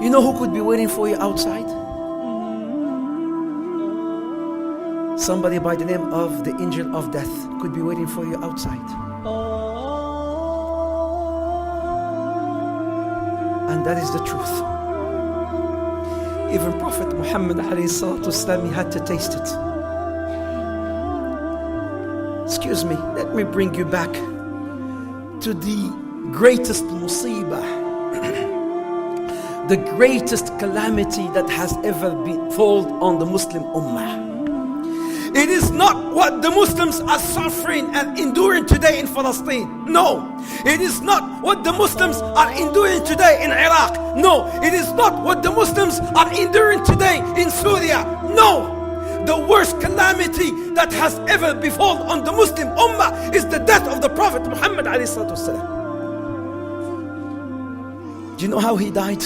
You know who could be waiting for you outside? Somebody by the name of the angel of death could be waiting for you outside. And that is the truth. Even Prophet Muhammad ﷺ, he had to taste it. Excuse me, let me bring you back to the greatest musibah, the greatest calamity that has ever befallen on the Muslim Ummah. It is not what the Muslims are suffering and enduring today in Palestine. No. It is not what the Muslims are enduring today in Iraq. No. It is not what the Muslims are enduring today in Syria. No. The worst calamity that has ever befallen on the Muslim Ummah is the death of the Prophet Muhammad ﷺ. Do you know how he died?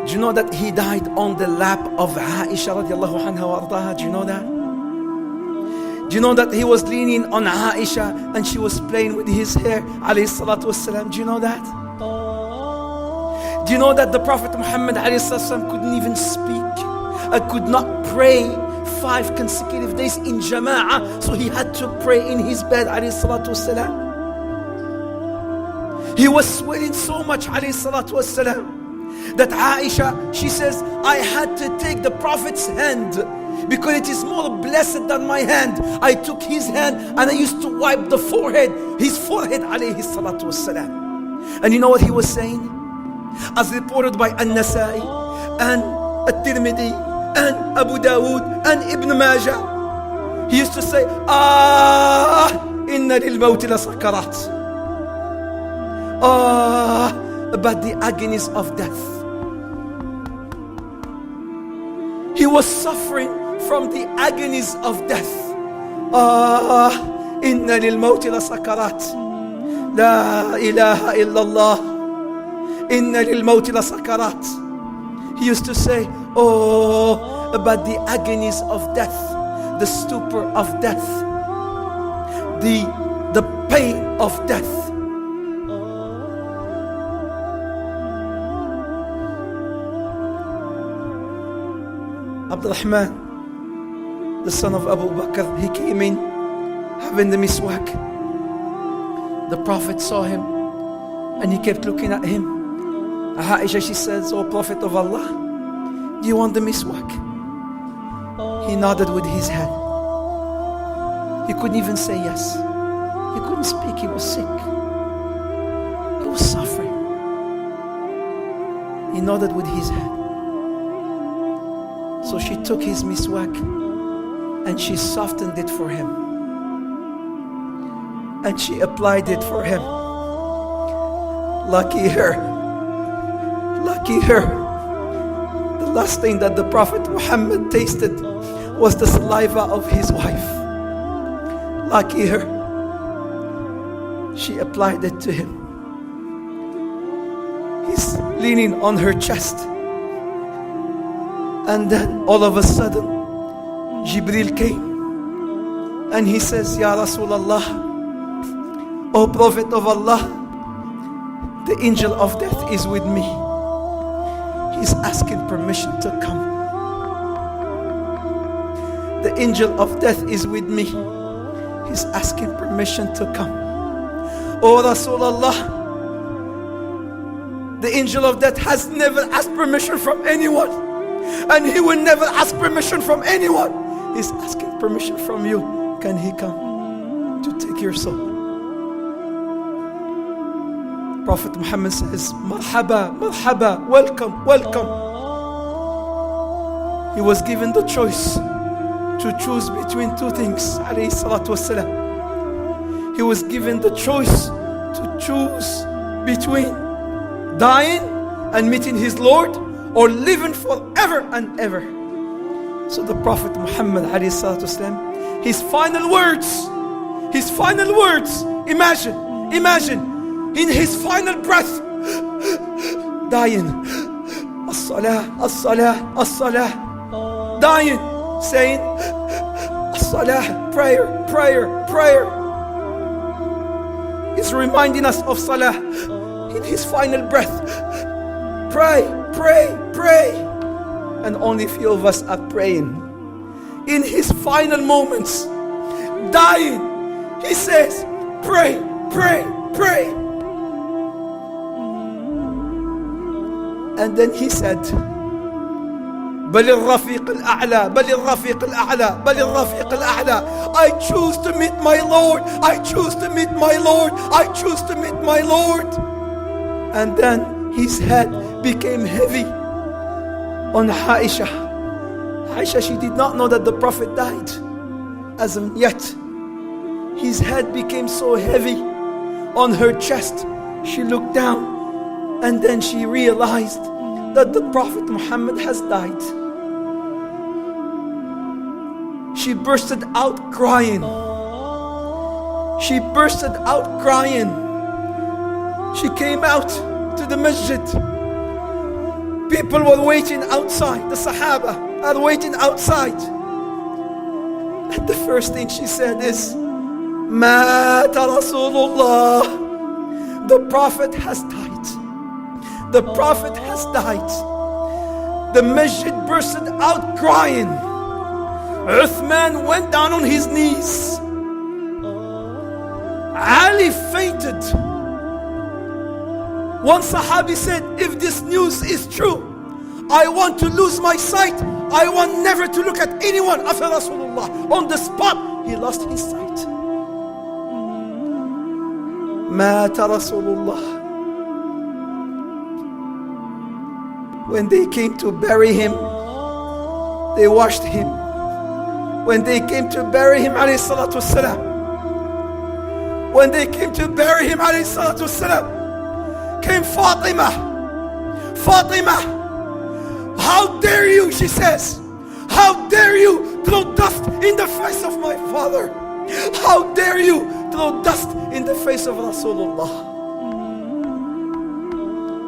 Do you know that he died on the lap of Aisha radiallahu anha wa ardaha? Do you know that? Do you know that he was leaning on Aisha and she was playing with his hair alayhi salatu wasalam? Do you know that? Do you know that the Prophet Muhammad alayhi salatu couldn't even speak? Could not pray 5 consecutive days in jama'ah, so he had to pray in his bed alayhi salatu wasalam. He was sweating so much alayhi salatu wasalam that Aisha, she says, I had to take the Prophet's hand because it is more blessed than my hand. I took his hand and I used to wipe the forehead, his forehead alayhi salatu wassalam. And you know what he was saying? As reported by An-Nasai and At-Tirmidhi and Abu Dawood and Ibn Majah, he used to say, inna lil mawti la sakarat. About the agonies of death. He was suffering from the agonies of death. Inna lil mawti la sakarat. La ilaha illallah. Inna lil mawti la sakarat. He used to say, about the agonies of death, the stupor of death, the pain of death. Abdul Rahman, the son of Abu Bakr, he came in having the miswak. The Prophet saw him and he kept looking at him. Aisha, she says, "O Prophet of Allah, do you want the miswak?" He nodded with his head. He couldn't even say yes. He couldn't speak, he was sick. He was suffering. He nodded with his head. So she took his miswak and she softened it for him. And she applied it for him. Lucky her. Lucky her. The last thing that the Prophet Muhammad tasted was the saliva of his wife. Lucky her. She applied it to him. He's leaning on her chest. And then all of a sudden, Jibril came and he says, Ya Rasulullah, O Prophet of Allah, the angel of death is with me. He's asking permission to come. The angel of death is with me. He's asking permission to come. O Rasulullah, the angel of death has never asked permission from anyone. And he will never ask permission from anyone. He's asking permission from you. Can he come to take your soul? Prophet Muhammad says, Marhaba, marhaba, welcome, welcome. He was given the choice to choose between 2 things, alayhi salatu wasalam. He was given the choice to choose between dying and meeting his Lord or living forever and ever. So the Prophet Muhammad alayhi salatu wasalam, his final words, imagine, in his final breath, dying, as-salah, as-salah, as-salah, dying, saying, as-salah, prayer, prayer, prayer. He's reminding us of salah. in his final breath, pray, pray, pray. And only few of us are praying. In his final moments, dying, he says, pray, pray, pray. And then he said, بل الرفيق الأعلى بل الرفيق الأعلى بل الرفيق الأعلى. I choose to meet my Lord. I choose to meet my Lord. I choose to meet my Lord. And then his head became heavy on Aisha. Aisha, she did not know that the Prophet died as of yet. His head became so heavy on her chest. She looked down and then she realized that the Prophet Muhammad has died. She bursted out crying. She bursted out crying. She came out to the masjid. People were waiting outside. The Sahaba are waiting outside. And the first thing she said is, Mata Rasulullah. The Prophet has died. The Prophet has died. The masjid bursted out crying. Uthman went down on his knees. Ali fainted. One Sahabi said, if this news is true, I want to lose my sight. I want never to look at anyone after Rasulullah. On the spot, he lost his sight. Mata Rasulullah. When they came to bury him, they washed him. When they came to bury him, alayhi salatu wassalam, when they came to bury him, alayhi salatu wassalam, came Fatima. Fatima, how dare you, she says, how dare you throw dust in the face of my father? How dare you throw dust in the face of Rasulullah?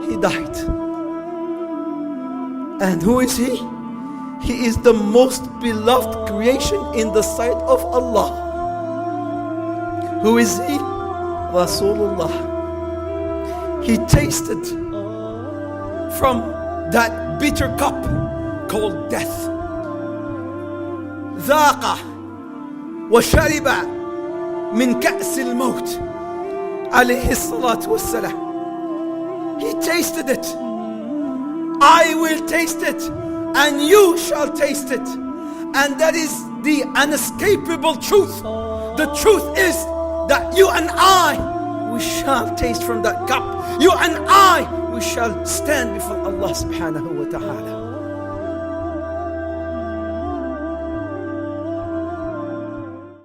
He died. And who is he? He is the most beloved creation in the sight of Allah. Who is he? Rasulullah. He tasted from that bitter cup called death. ذاق وشرب من كأس الموت عليه الصلاة والسلام. He tasted it. I will taste it, and you shall taste it. And that is the unescapable truth. The truth is that you and I, we shall taste from that cup. You and I, we shall stand before Allah subhanahu wa ta'ala.